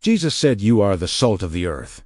Jesus said you are the salt of the earth.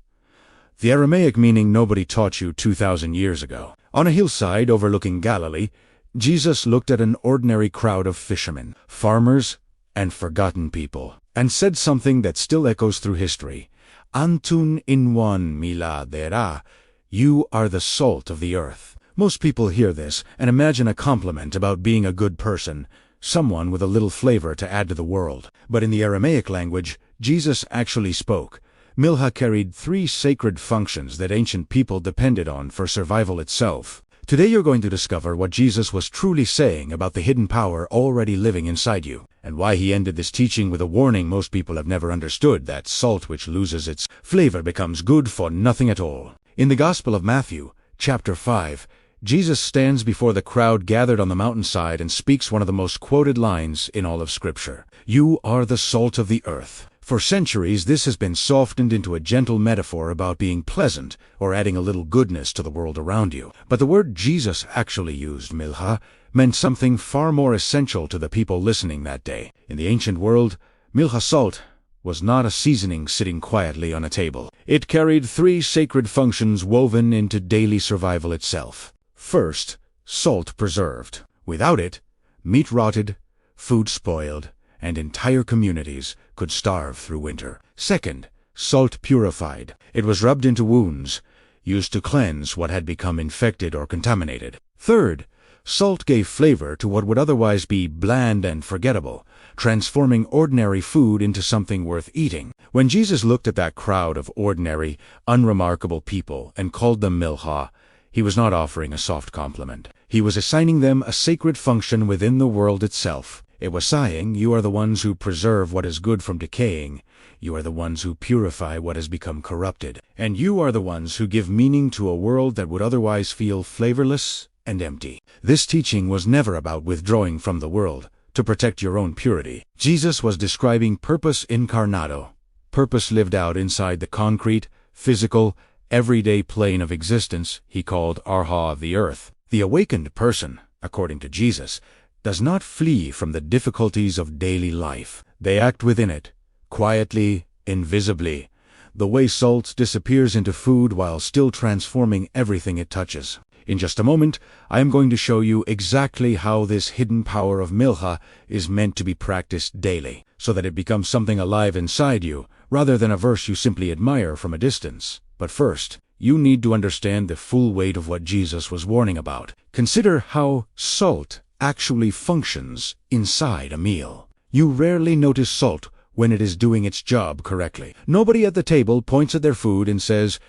The Aramaic meaning nobody taught you 2,000 years ago. On a hillside overlooking Galilee, Jesus looked at an ordinary crowd of fishermen, farmers, and forgotten people, and said something that still echoes through history. Antun inwan mila dera, you are the salt of the earth. Most people hear this and imagine a compliment about being a good person, someone with a little flavor to add to the world. But in the Aramaic language, Jesus actually spoke. Milha carried 3 sacred functions that ancient people depended on for survival itself. Today you're going to discover what Jesus was truly saying about the hidden power already living inside you, and why he ended this teaching with a warning most people have never understood, that salt which loses its flavor becomes good for nothing at all. In the Gospel of Matthew, chapter 5, Jesus stands before the crowd gathered on the mountainside and speaks one of the most quoted lines in all of Scripture. You are the salt of the earth. For centuries, this has been softened into a gentle metaphor about being pleasant or adding a little goodness to the world around you. But the word Jesus actually used, milha, meant something far more essential to the people listening that day. In the ancient world, milha, salt, was not a seasoning sitting quietly on a table. It carried 3 sacred functions woven into daily survival itself. First, salt preserved. Without it, meat rotted, food spoiled, and entire communities could starve through winter. Second, salt purified. It was rubbed into wounds, used to cleanse what had become infected or contaminated. Third, salt gave flavor to what would otherwise be bland and forgettable, transforming ordinary food into something worth eating. When Jesus looked at that crowd of ordinary, unremarkable people and called them milha, he was not offering a soft compliment. He was assigning them a sacred function within the world itself. It was saying, you are the ones who preserve what is good from decaying, you are the ones who purify what has become corrupted, and you are the ones who give meaning to a world that would otherwise feel flavorless and empty. This teaching was never about withdrawing from the world to protect your own purity. Jesus was describing purpose incarnato, purpose lived out inside the concrete, physical, everyday plane of existence he called Arha of the earth. The awakened person, according to Jesus, does not flee from the difficulties of daily life. They act within it, quietly, invisibly, the way salt disappears into food while still transforming everything it touches. In just a moment, I am going to show you exactly how this hidden power of milha is meant to be practiced daily, so that it becomes something alive inside you, rather than a verse you simply admire from a distance. But first, you need to understand the full weight of what Jesus was warning about. Consider how salt actually functions inside a meal. You rarely notice salt when it is doing its job correctly. Nobody at the table points at their food and says,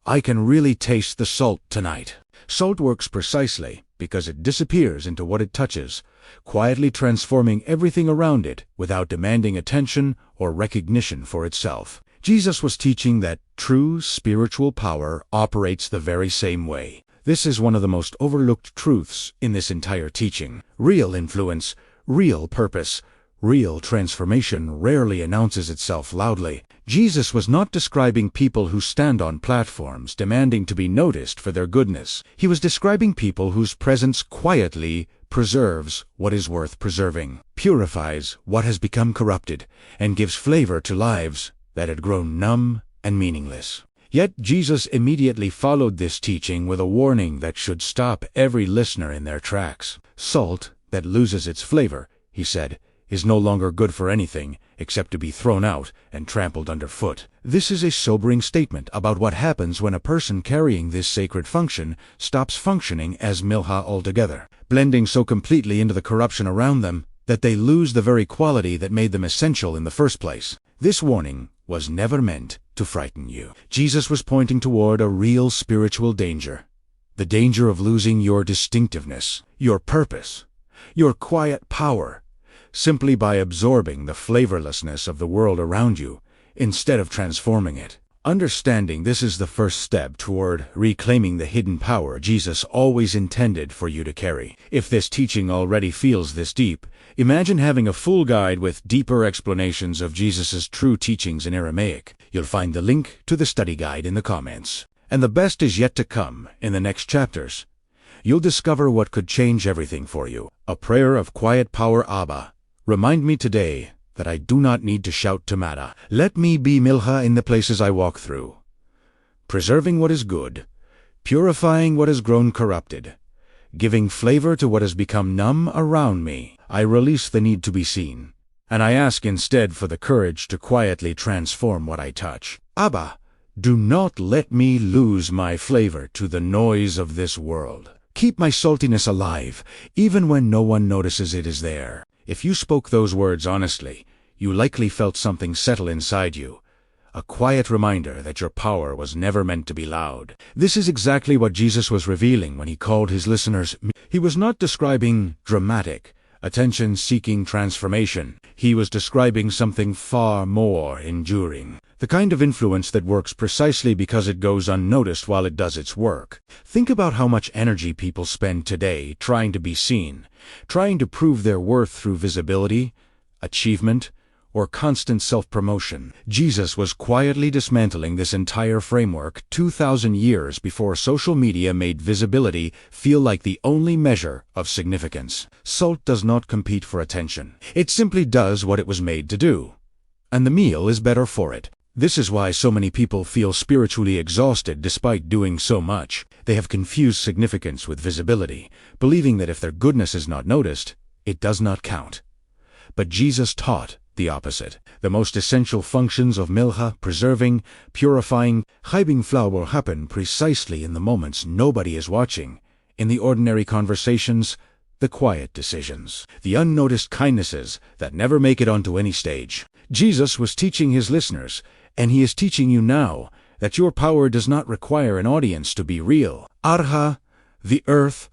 I can really taste the salt tonight. Salt works precisely because it disappears into what it touches, quietly transforming everything around it without demanding attention or recognition for itself. Jesus was teaching that true spiritual power operates the very same way. This is one of the most overlooked truths in this entire teaching. Real influence, real purpose, real transformation rarely announces itself loudly. Jesus was not describing people who stand on platforms demanding to be noticed for their goodness. He was describing people whose presence quietly preserves what is worth preserving, purifies what has become corrupted, and gives flavor to lives that had grown numb and meaningless. Yet Jesus immediately followed this teaching with a warning that should stop every listener in their tracks. Salt that loses its flavor, he said, is no longer good for anything except to be thrown out and trampled underfoot. This is a sobering statement about what happens when a person carrying this sacred function stops functioning as milha altogether, blending so completely into the corruption around them that they lose the very quality that made them essential in the first place. This warning was never meant to frighten you. Jesus was pointing toward a real spiritual danger, the danger of losing your distinctiveness, your purpose, your quiet power, simply by absorbing the flavorlessness of the world around you instead of transforming it. Understanding this is the first step toward reclaiming the hidden power Jesus always intended for you to carry. If this teaching already feels this deep, imagine having a full guide with deeper explanations of Jesus' true teachings in Aramaic. You'll find the link to the study guide in the comments. And the best is yet to come in the next chapters. You'll discover what could change everything for you. A prayer of quiet power. Abba, remind me today that I do not need to shout to Mada. Let me be Milha in the places I walk through, preserving what is good, purifying what has grown corrupted, giving flavor to what has become numb around me. I release the need to be seen, and I ask instead for the courage to quietly transform what I touch. Abba, do not let me lose my flavor to the noise of this world. Keep my saltiness alive, even when no one notices it is there. If you spoke those words honestly, you likely felt something settle inside you, a quiet reminder that your power was never meant to be loud. This is exactly what Jesus was revealing when he called his listeners. He was not describing dramatic, attention-seeking transformation. He was describing something far more enduring. The kind of influence that works precisely because it goes unnoticed while it does its work. Think about how much energy people spend today trying to be seen, trying to prove their worth through visibility, achievement, or constant self-promotion. Jesus was quietly dismantling this entire framework 2,000 years before social media made visibility feel like the only measure of significance. Salt does not compete for attention. It simply does what it was made to do. And the meal is better for it. This is why so many people feel spiritually exhausted despite doing so much. They have confused significance with visibility, believing that if their goodness is not noticed, it does not count. But Jesus taught the opposite. The most essential functions of milha, preserving, purifying, hiding flour, happen precisely in the moments nobody is watching, in the ordinary conversations, the quiet decisions, the unnoticed kindnesses that never make it onto any stage. Jesus was teaching his listeners, and he is teaching you now, that your power does not require an audience to be real. Arha, the earth,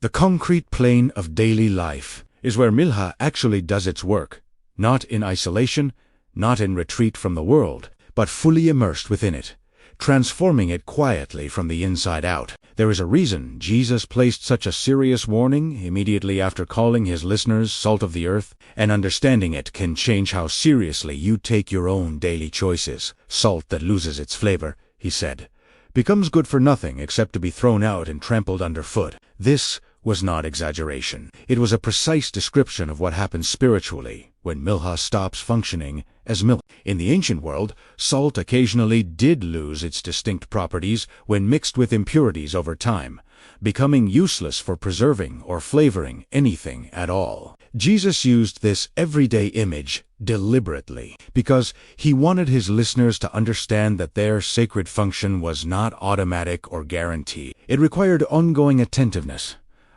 the concrete plane of daily life, is where milha actually does its work, not in isolation, not in retreat from the world, but fully immersed within it, transforming it quietly from the inside out. There is a reason Jesus placed such a serious warning immediately after calling his listeners salt of the earth, and understanding it can change how seriously you take your own daily choices. Salt that loses its flavor, he said, becomes good for nothing except to be thrown out and trampled underfoot. This was not exaggeration. It was a precise description of what happens spiritually when milha stops functioning as milk. In the ancient world, salt occasionally did lose its distinct properties when mixed with impurities over time, becoming useless for preserving or flavoring anything at all. Jesus used this everyday image deliberately because he wanted his listeners to understand that their sacred function was not automatic or guaranteed. It required ongoing attentiveness,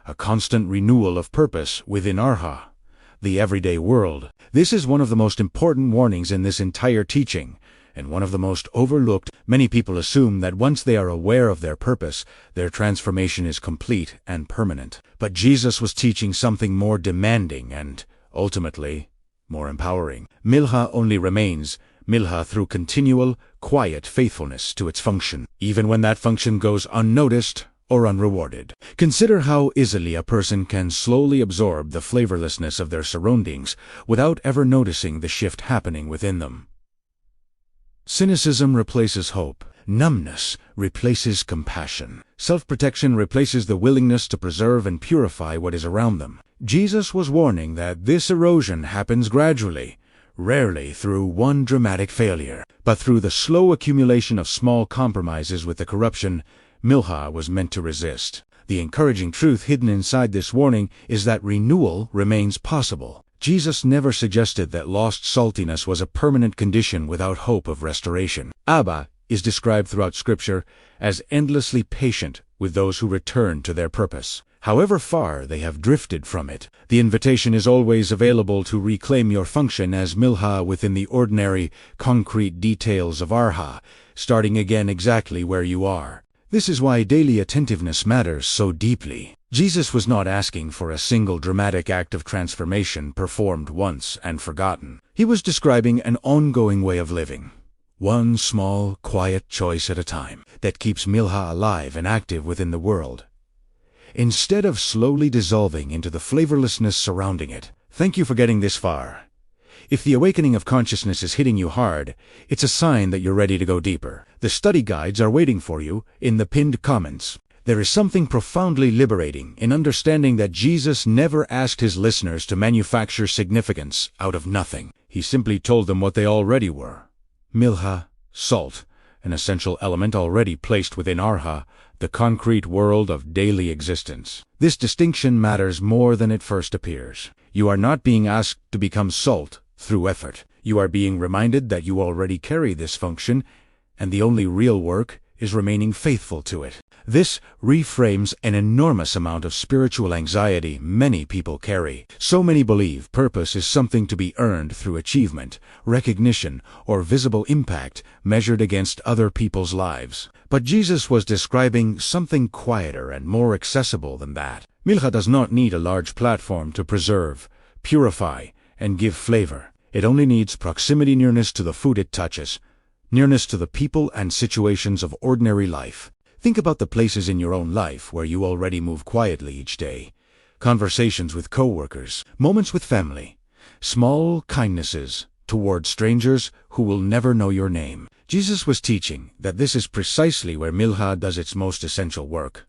a constant renewal of purpose within Arha, the everyday world. This is one of the most important warnings in this entire teaching, and one of the most overlooked. Many people assume that once they are aware of their purpose, their transformation is complete and permanent. But Jesus was teaching something more demanding and, ultimately, more empowering. Milha only remains milha through continual, quiet faithfulness to its function, even when that function goes unnoticed or unrewarded. Consider how easily a person can slowly absorb the flavorlessness of their surroundings without ever noticing the shift happening within them. Cynicism replaces hope. Numbness replaces compassion. Self-protection replaces the willingness to preserve and purify what is around them. Jesus was warning that this erosion happens gradually, rarely through one dramatic failure, but through the slow accumulation of small compromises with the corruption milha was meant to resist. The encouraging truth hidden inside this warning is that renewal remains possible. Jesus never suggested that lost saltiness was a permanent condition without hope of restoration. Abba is described throughout Scripture as endlessly patient with those who return to their purpose. However far they have drifted from it, the invitation is always available to reclaim your function as milha within the ordinary, concrete details of Arha, starting again exactly where you are. This is why daily attentiveness matters so deeply. Jesus was not asking for a single dramatic act of transformation performed once and forgotten. He was describing an ongoing way of living, one small, quiet choice at a time, that keeps milha alive and active within the world, instead of slowly dissolving into the flavorlessness surrounding it. Thank you for getting this far. If the awakening of consciousness is hitting you hard, it's a sign that you're ready to go deeper. The study guides are waiting for you in the pinned comments. There is something profoundly liberating in understanding that Jesus never asked his listeners to manufacture significance out of nothing. He simply told them what they already were. Milha, salt, an essential element already placed within Arha, the concrete world of daily existence. This distinction matters more than it first appears. You are not being asked to become salt through effort. You are being reminded that you already carry this function, and the only real work is remaining faithful to it. This reframes an enormous amount of spiritual anxiety many people carry. So many believe purpose is something to be earned through achievement, recognition, or visible impact measured against other people's lives. But Jesus was describing something quieter and more accessible than that. Milha does not need a large platform to preserve, purify, and give flavor. It only needs proximity nearness to the food it touches, nearness to the people and situations of ordinary life. Think about the places in your own life where you already move quietly each day. Conversations with co-workers, moments with family, small kindnesses toward strangers who will never know your name. Jesus was teaching that this is precisely where Milha does its most essential work.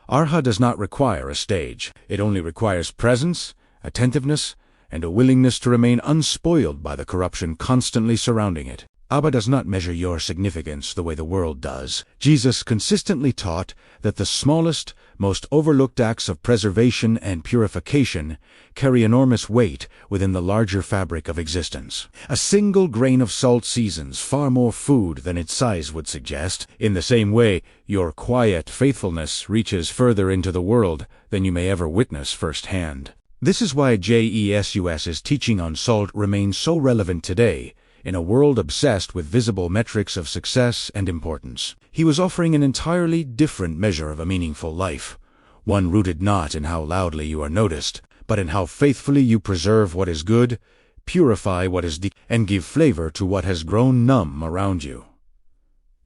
Arha does not require a stage. It only requires presence, attentiveness, and a willingness to remain unspoiled by the corruption constantly surrounding it. Abba does not measure your significance the way the world does. Jesus consistently taught that the smallest, most overlooked acts of preservation and purification carry enormous weight within the larger fabric of existence. A single grain of salt seasons far more food than its size would suggest. In the same way, your quiet faithfulness reaches further into the world than you may ever witness firsthand. This is why JESUS's teaching on salt remains so relevant today, in a world obsessed with visible metrics of success and importance. He was offering an entirely different measure of a meaningful life, one rooted not in how loudly you are noticed, but in how faithfully you preserve what is good, purify what is and give flavor to what has grown numb around you.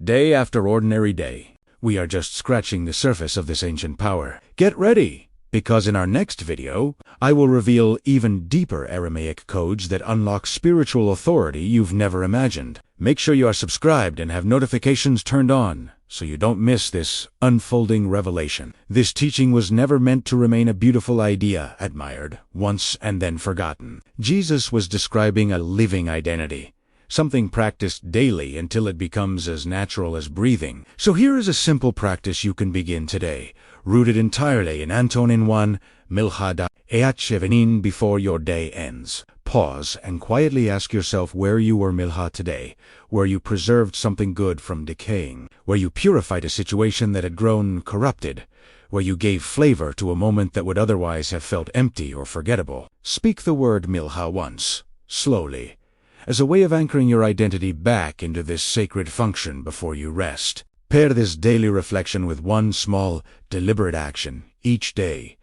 Day after ordinary day, we are just scratching the surface of this ancient power. Get ready! Because in our next video, I will reveal even deeper Aramaic codes that unlock spiritual authority you've never imagined. Make sure you are subscribed and have notifications turned on, so you don't miss this unfolding revelation. This teaching was never meant to remain a beautiful idea admired once and then forgotten. Jesus was describing a living identity, something practiced daily until it becomes as natural as breathing. So here is a simple practice you can begin today, rooted entirely in Antonin 1, Milhada Eachevenin before your day ends. Pause and quietly ask yourself where you were Milha today, where you preserved something good from decaying, where you purified a situation that had grown corrupted, where you gave flavor to a moment that would otherwise have felt empty or forgettable. Speak the word Milha once, slowly, as a way of anchoring your identity back into this sacred function before you rest. Pair this daily reflection with one small, deliberate action each day.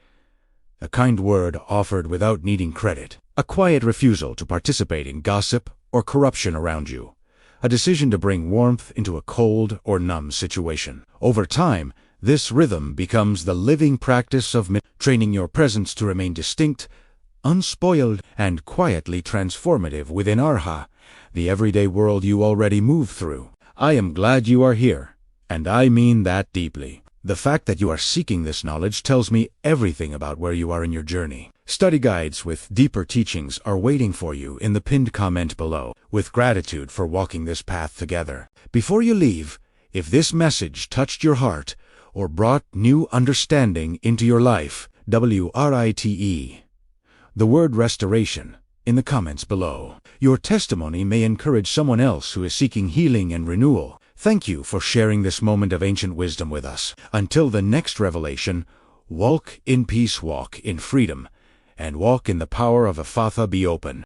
A kind word offered without needing credit. A quiet refusal to participate in gossip or corruption around you. A decision to bring warmth into a cold or numb situation. Over time, this rhythm becomes the living practice of training your presence to remain distinct, unspoiled, and quietly transformative within Arha, the everyday world you already move through. I am glad you are here. And I mean that deeply. The fact that you are seeking this knowledge tells me everything about where you are in your journey. Study guides with deeper teachings are waiting for you in the pinned comment below, with gratitude for walking this path together. Before you leave, if this message touched your heart or brought new understanding into your life, WRITE, the word restoration, in the comments below. Your testimony may encourage someone else who is seeking healing and renewal. Thank you for sharing this moment of ancient wisdom with us. Until the next revelation, walk in peace, walk in freedom, and walk in the power of Efatha be open.